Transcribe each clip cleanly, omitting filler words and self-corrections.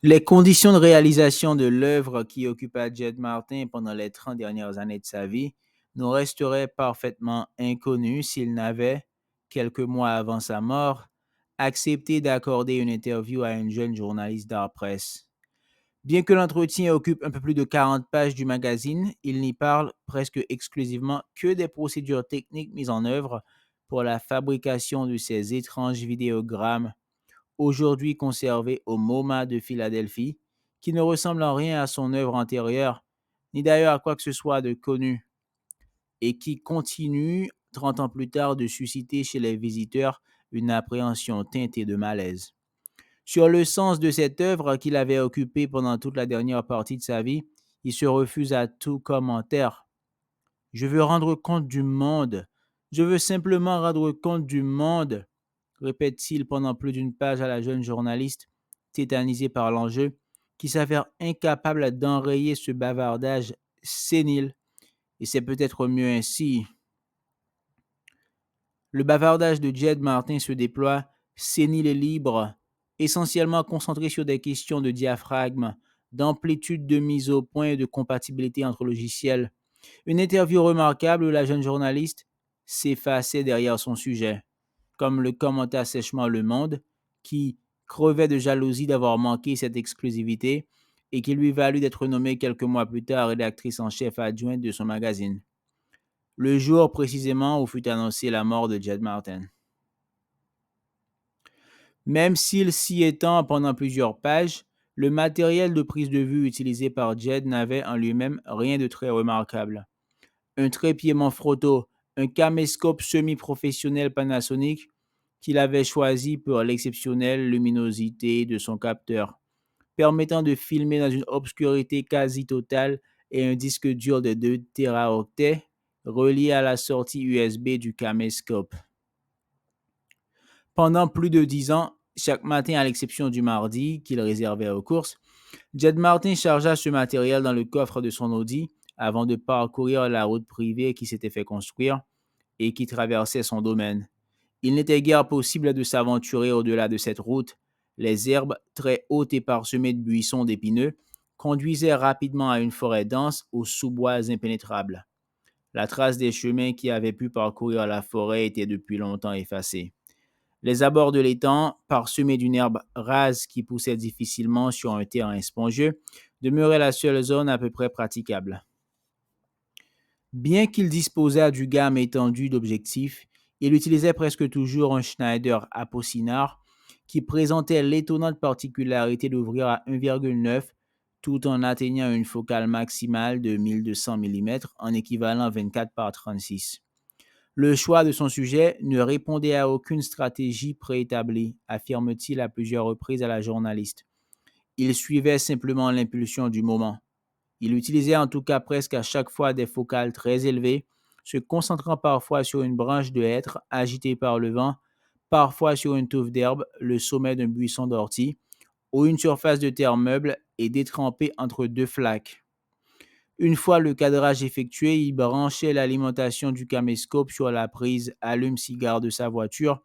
Les conditions de réalisation de l'œuvre qui occupa Jed Martin pendant les 30 dernières années de sa vie nous resteraient parfaitement inconnues s'il n'avait, quelques mois avant sa mort, accepté d'accorder une interview à une jeune journaliste d'art presse. Bien que l'entretien occupe un peu plus de 40 pages du magazine, il n'y parle presque exclusivement que des procédures techniques mises en œuvre pour la fabrication de ces étranges vidéogrammes aujourd'hui conservé au MoMA de Philadelphie, qui ne ressemble en rien à son œuvre antérieure, ni d'ailleurs à quoi que ce soit de connu, et qui continue, 30 ans plus tard, de susciter chez les visiteurs une appréhension teintée de malaise. Sur le sens de cette œuvre qu'il avait occupée pendant toute la dernière partie de sa vie, il se refuse à tout commentaire. Je veux rendre compte du monde. Je veux simplement rendre compte du monde, répète-t-il pendant plus d'une page à la jeune journaliste, tétanisée par l'enjeu, qui s'avère incapable d'enrayer ce bavardage sénile. Et c'est peut-être mieux ainsi. Le bavardage de Jed Martin se déploie, sénile et libre, essentiellement concentré sur des questions de diaphragme, d'amplitude de mise au point et de compatibilité entre logiciels. Une interview remarquable où la jeune journaliste s'effaçait derrière son sujet, comme le commenta sèchement Le Monde, qui crevait de jalousie d'avoir manqué cette exclusivité et qui lui valut d'être nommée quelques mois plus tard rédactrice en chef adjointe de son magazine, le jour précisément où fut annoncée la mort de Jed Martin. Même s'il s'y étend pendant plusieurs pages, le matériel de prise de vue utilisé par Jed n'avait en lui-même rien de très remarquable. Un trépied Manfrotto, un caméscope semi-professionnel Panasonic qu'il avait choisi pour l'exceptionnelle luminosité de son capteur, permettant de filmer dans une obscurité quasi totale, et un disque dur de 2 téraoctets relié à la sortie USB du caméscope. Pendant plus de 10 ans, chaque matin à l'exception du mardi qu'il réservait aux courses, Jed Martin chargea ce matériel dans le coffre de son Audi avant de parcourir la route privée qui s'était fait construire et qui traversait son domaine. Il n'était guère possible de s'aventurer au-delà de cette route. Les herbes, très hautes et parsemées de buissons d'épineux, conduisaient rapidement à une forêt dense aux sous-bois impénétrables. La trace des chemins qui avaient pu parcourir la forêt était depuis longtemps effacée. Les abords de l'étang, parsemés d'une herbe rase qui poussait difficilement sur un terrain spongieux, demeuraient la seule zone à peu près praticable. Bien qu'il disposât du gamme étendu d'objectifs, il utilisait presque toujours un Schneider Apocynar qui présentait l'étonnante particularité d'ouvrir à 1,9 tout en atteignant une focale maximale de 1200 mm en équivalent 24 par 36. Le choix de son sujet ne répondait à aucune stratégie préétablie, affirme-t-il à plusieurs reprises à la journaliste. Il suivait simplement l'impulsion du moment. Il utilisait en tout cas presque à chaque fois des focales très élevées, se concentrant parfois sur une branche de hêtre agitée par le vent, parfois sur une touffe d'herbe, le sommet d'un buisson d'ortie, ou une surface de terre meuble et détrempée entre deux flaques. Une fois le cadrage effectué, il branchait l'alimentation du caméscope sur la prise allume-cigare de sa voiture,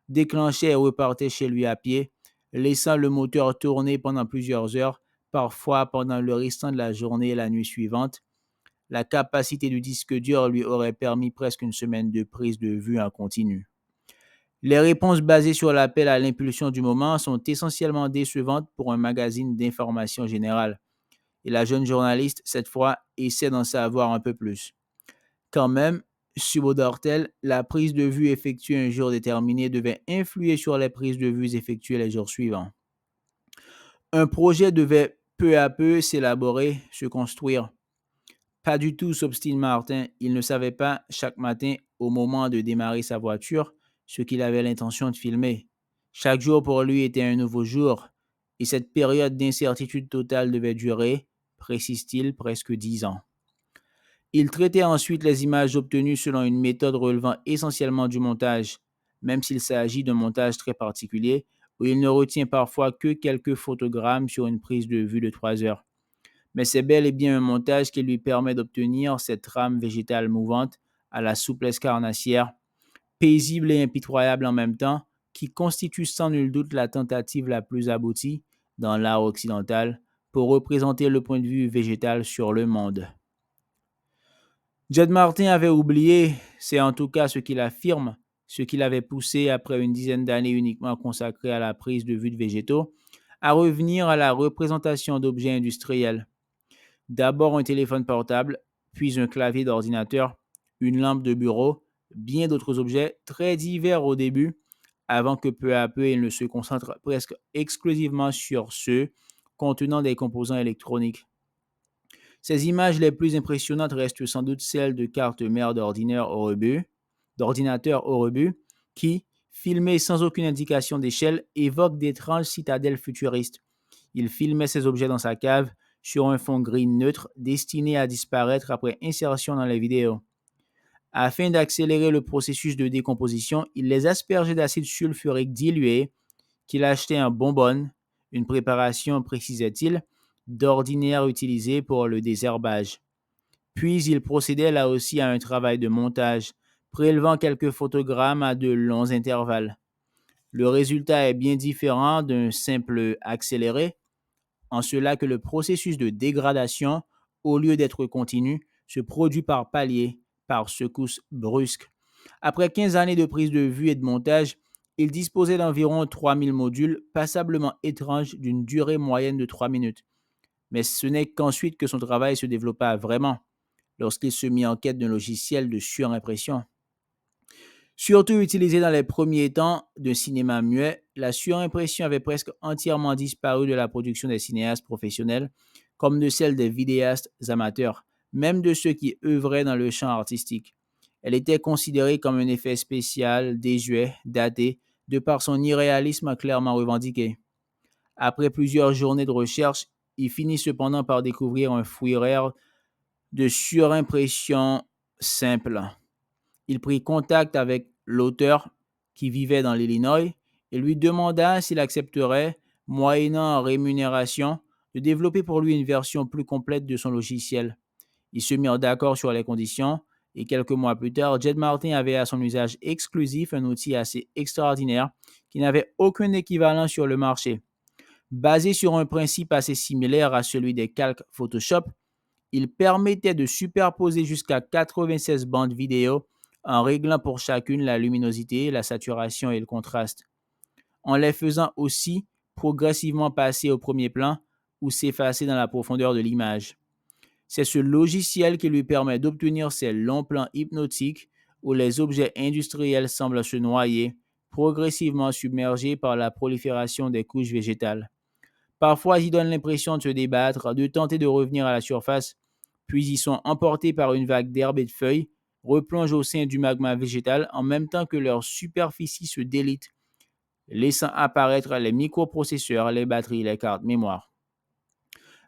déclenchait et repartait chez lui à pied, laissant le moteur tourner pendant plusieurs heures, parfois pendant le restant de la journée et la nuit suivante. La capacité du disque dur lui aurait permis presque une semaine de prise de vue en continu. Les réponses basées sur l'appel à l'impulsion du moment sont essentiellement décevantes pour un magazine d'information générale. Et la jeune journaliste, cette fois, essaie d'en savoir un peu plus. Quand même, subodore-t-elle, la prise de vue effectuée un jour déterminé devait influer sur les prises de vue effectuées les jours suivants. Un projet devait peu à peu s'élaborer, se construire. Pas du tout, s'obstine Martin. Il ne savait pas, chaque matin, au moment de démarrer sa voiture, ce qu'il avait l'intention de filmer. Chaque jour pour lui était un nouveau jour, et cette période d'incertitude totale devait durer, précise-t-il, presque 10 ans. Il traitait ensuite les images obtenues selon une méthode relevant essentiellement du montage, même s'il s'agit d'un montage très particulier, où il ne retient parfois que quelques photogrammes sur une prise de vue de 3 heures. Mais c'est bel et bien un montage qui lui permet d'obtenir cette trame végétale mouvante à la souplesse carnassière, paisible et impitoyable en même temps, qui constitue sans nul doute la tentative la plus aboutie dans l'art occidental pour représenter le point de vue végétal sur le monde. Jed Martin avait oublié, c'est en tout cas ce qu'il affirme, ce qui l'avait poussé après une dizaine d'années uniquement consacrées à la prise de vue de végétaux, à revenir à la représentation d'objets industriels. D'abord un téléphone portable, puis un clavier d'ordinateur, une lampe de bureau, bien d'autres objets très divers au début, avant que peu à peu il ne se concentre presque exclusivement sur ceux contenant des composants électroniques. Ces images les plus impressionnantes restent sans doute celles de cartes mères d'ordinateurs au rebut, qui, filmées sans aucune indication d'échelle, évoquent d'étranges citadelles futuristes. Il filmait ces objets dans sa cave, sur un fond gris neutre, destiné à disparaître après insertion dans les vidéos. Afin d'accélérer le processus de décomposition, il les aspergeait d'acide sulfurique dilué, qu'il achetait en bonbonne, une préparation, précisait-il, d'ordinaire utilisée pour le désherbage. Puis il procédait là aussi à un travail de montage, prélevant quelques photogrammes à de longs intervalles. Le résultat est bien différent d'un simple accéléré, en cela que le processus de dégradation, au lieu d'être continu, se produit par paliers, par secousses brusques. Après 15 années de prise de vue et de montage, il disposait d'environ 3000 modules passablement étranges d'une durée moyenne de 3 minutes. Mais ce n'est qu'ensuite que son travail se développa vraiment, lorsqu'il se mit en quête d'un logiciel de surimpression. Surtout utilisé dans les premiers temps d'un cinéma muet, la surimpression avait presque entièrement disparu de la production des cinéastes professionnels, comme de celle des vidéastes amateurs, même de ceux qui œuvraient dans le champ artistique. Elle était considérée comme un effet spécial, désuet, daté, de par son irréalisme clairement revendiqué. Après plusieurs journées de recherche, il finit cependant par découvrir un fouillis de surimpression simple. Il prit contact avec l'auteur qui vivait dans l'Illinois et lui demanda s'il accepterait, moyennant rémunération, de développer pour lui une version plus complète de son logiciel. Ils se mirent d'accord sur les conditions et quelques mois plus tard, Jed Martin avait à son usage exclusif un outil assez extraordinaire qui n'avait aucun équivalent sur le marché. Basé sur un principe assez similaire à celui des calques Photoshop, il permettait de superposer jusqu'à 96 bandes vidéo en réglant pour chacune la luminosité, la saturation et le contraste, en les faisant aussi progressivement passer au premier plan ou s'effacer dans la profondeur de l'image. C'est ce logiciel qui lui permet d'obtenir ces longs plans hypnotiques où les objets industriels semblent se noyer, progressivement submergés par la prolifération des couches végétales. Parfois, ils donnent l'impression de se débattre, de tenter de revenir à la surface, puis ils sont emportés par une vague d'herbes et de feuilles, replongent au sein du magma végétal en même temps que leur superficie se délite, laissant apparaître les microprocesseurs, les batteries, les cartes mémoire.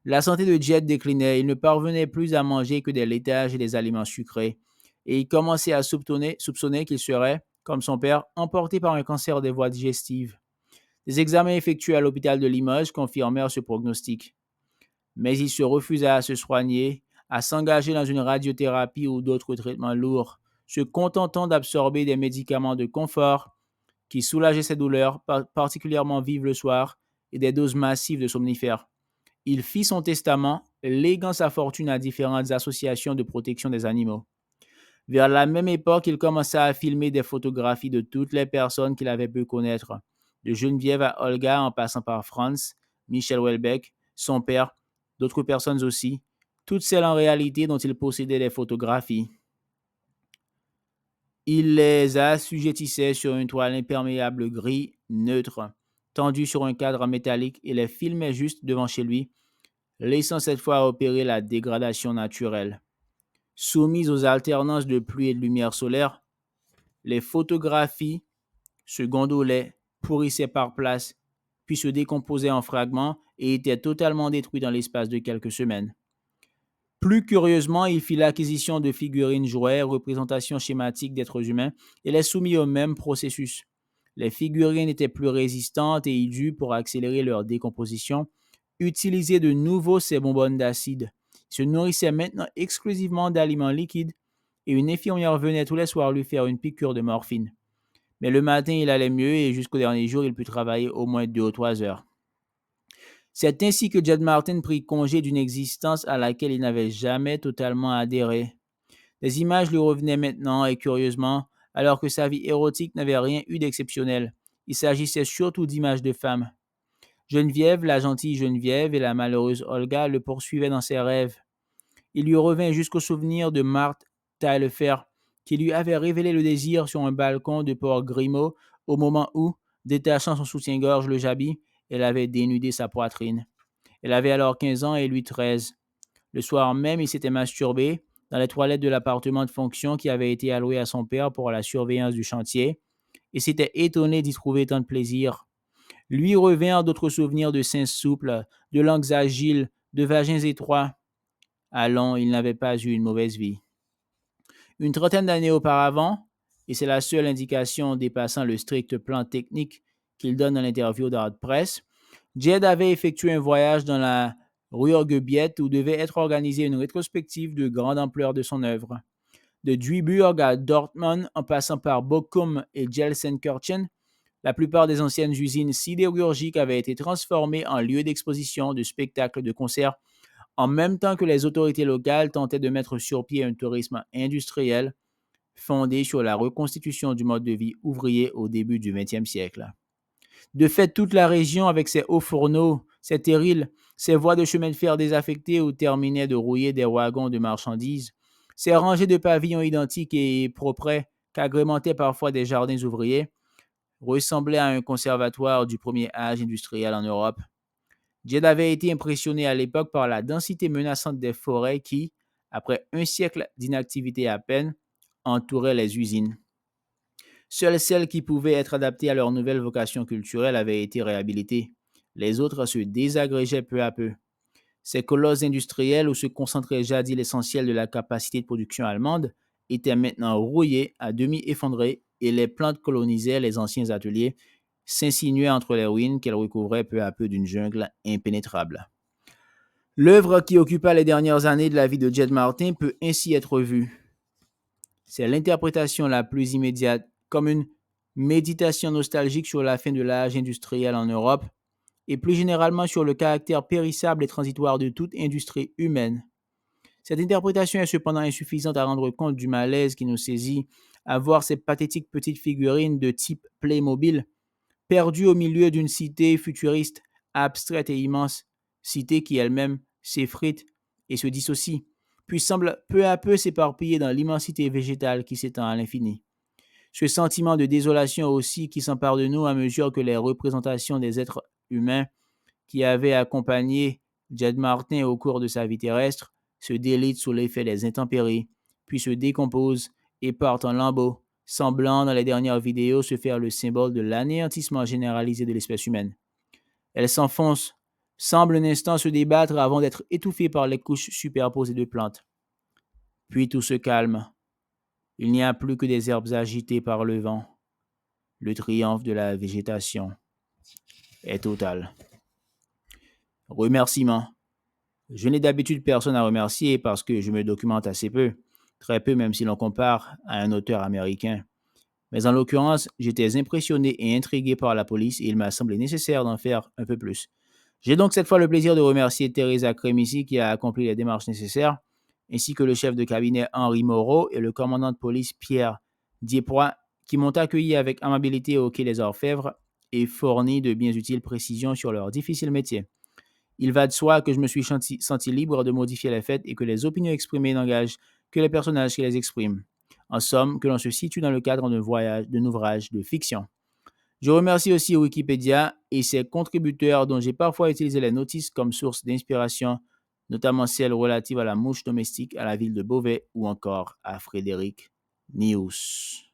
La santé de Jet déclinait, il ne parvenait plus à manger que des laitages et des aliments sucrés, et il commençait à soupçonner qu'il serait, comme son père, emporté par un cancer des voies digestives. Des examens effectués à l'hôpital de Limoges confirmèrent ce prognostic. Mais il se refusa à se soigner, à s'engager dans une radiothérapie ou d'autres traitements lourds, se contentant d'absorber des médicaments de confort qui soulageaient ses douleurs, particulièrement vives le soir, et des doses massives de somnifères. Il fit son testament, léguant sa fortune à différentes associations de protection des animaux. Vers la même époque, il commença à filmer des photographies de toutes les personnes qu'il avait pu connaître, de Geneviève à Olga en passant par Franz, Michel Houellebecq, son père, d'autres personnes aussi, toutes celles en réalité dont il possédait les photographies. Il les assujettissait sur une toile imperméable gris neutre, tendue sur un cadre métallique et les filmait juste devant chez lui, laissant cette fois opérer la dégradation naturelle. Soumises aux alternances de pluie et de lumière solaire, les photographies se gondolaient, pourrissaient par places, puis se décomposaient en fragments et étaient totalement détruites dans l'espace de quelques semaines. Plus curieusement, il fit l'acquisition de figurines jouets, représentations schématiques d'êtres humains, et les soumit au même processus. Les figurines étaient plus résistantes et il dut, pour accélérer leur décomposition, utiliser de nouveau ces bonbonnes d'acide. Il se nourrissait maintenant exclusivement d'aliments liquides et une infirmière venait tous les soirs lui faire une piqûre de morphine. Mais le matin, il allait mieux et jusqu'au dernier jour, il put travailler au moins 2 ou 3 heures. C'est ainsi que Jed Martin prit congé d'une existence à laquelle il n'avait jamais totalement adhéré. Des images lui revenaient maintenant et curieusement, alors que sa vie érotique n'avait rien eu d'exceptionnel. Il s'agissait surtout d'images de femmes. Geneviève, la gentille Geneviève et la malheureuse Olga le poursuivaient dans ses rêves. Il lui revint jusqu'au souvenir de Marthe Taillefer, qui lui avait révélé le désir sur un balcon de Port Grimaud au moment où, détachant son soutien-gorge le jabbi, elle avait dénudé sa poitrine. Elle avait alors 15 ans et lui 13. Le soir même, il s'était masturbé dans les toilettes de l'appartement de fonction qui avait été alloué à son père pour la surveillance du chantier et s'était étonné d'y trouver tant de plaisir. Lui revinrent d'autres souvenirs de seins souples, de langues agiles, de vagins étroits. Allons, il n'avait pas eu une mauvaise vie. Une trentaine d'années auparavant, et c'est la seule indication dépassant le strict plan technique qu'il donne dans l'interview d'Art Press, Jed avait effectué un voyage dans la Ruhrgebiet où devait être organisée une rétrospective de grande ampleur de son œuvre. De Duisburg à Dortmund, en passant par Bochum et Gelsenkirchen, la plupart des anciennes usines sidérurgiques avaient été transformées en lieux d'exposition, de spectacles, de concerts, en même temps que les autorités locales tentaient de mettre sur pied un tourisme industriel fondé sur la reconstitution du mode de vie ouvrier au début du XXe siècle. De fait, toute la région, avec ses hauts fourneaux, ses terrils, ses voies de chemin de fer désaffectées où terminaient de rouiller des wagons de marchandises, ses rangées de pavillons identiques et propres qu'agrémentaient parfois des jardins ouvriers, ressemblait à un conservatoire du premier âge industriel en Europe. Jed avait été impressionné à l'époque par la densité menaçante des forêts qui, après un siècle d'inactivité à peine, entouraient les usines. Seules celles qui pouvaient être adaptées à leur nouvelle vocation culturelle avaient été réhabilitées. Les autres se désagrégeaient peu à peu. Ces colosses industriels où se concentrait jadis l'essentiel de la capacité de production allemande étaient maintenant rouillés, à demi effondrés, et les plantes colonisaient les anciens ateliers, s'insinuaient entre les ruines qu'elles recouvraient peu à peu d'une jungle impénétrable. L'œuvre qui occupa les dernières années de la vie de Jed Martin peut ainsi être vue. C'est l'interprétation la plus immédiate, comme une méditation nostalgique sur la fin de l'âge industriel en Europe, et plus généralement sur le caractère périssable et transitoire de toute industrie humaine. Cette interprétation est cependant insuffisante à rendre compte du malaise qui nous saisit à voir ces pathétiques petites figurines de type Playmobil perdues au milieu d'une cité futuriste, abstraite et immense, cité qui elle-même s'effrite et se dissocie, puis semble peu à peu s'éparpiller dans l'immensité végétale qui s'étend à l'infini. Ce sentiment de désolation aussi qui s'empare de nous à mesure que les représentations des êtres humains qui avaient accompagné Jed Martin au cours de sa vie terrestre se délitent sous l'effet des intempéries, puis se décomposent et partent en lambeaux, semblant dans les dernières vidéos se faire le symbole de l'anéantissement généralisé de l'espèce humaine. Elles s'enfoncent, semblent un instant se débattre avant d'être étouffées par les couches superposées de plantes. Puis tout se calme. Il n'y a plus que des herbes agitées par le vent. Le triomphe de la végétation est total. Remerciements. Je n'ai d'habitude personne à remercier parce que je me documente assez peu, très peu même si l'on compare à un auteur américain. Mais en l'occurrence, j'étais impressionné et intrigué par la police et il m'a semblé nécessaire d'en faire un peu plus. J'ai donc cette fois le plaisir de remercier Teresa Cremici qui a accompli les démarches nécessaires, ainsi que le chef de cabinet Henri Moreau et le commandant de police Pierre Diepois qui m'ont accueilli avec amabilité au quai des Orfèvres et fourni de bien utiles précisions sur leur difficile métier. Il va de soi que je me suis senti libre de modifier les faits et que les opinions exprimées n'engagent que les personnages qui les expriment. En somme, que l'on se situe dans le cadre d'un ouvrage de fiction. Je remercie aussi Wikipédia et ses contributeurs dont j'ai parfois utilisé les notices comme source d'inspiration, notamment celles relatives à la mouche domestique, à la ville de Beauvais ou encore à Frédéric Nius.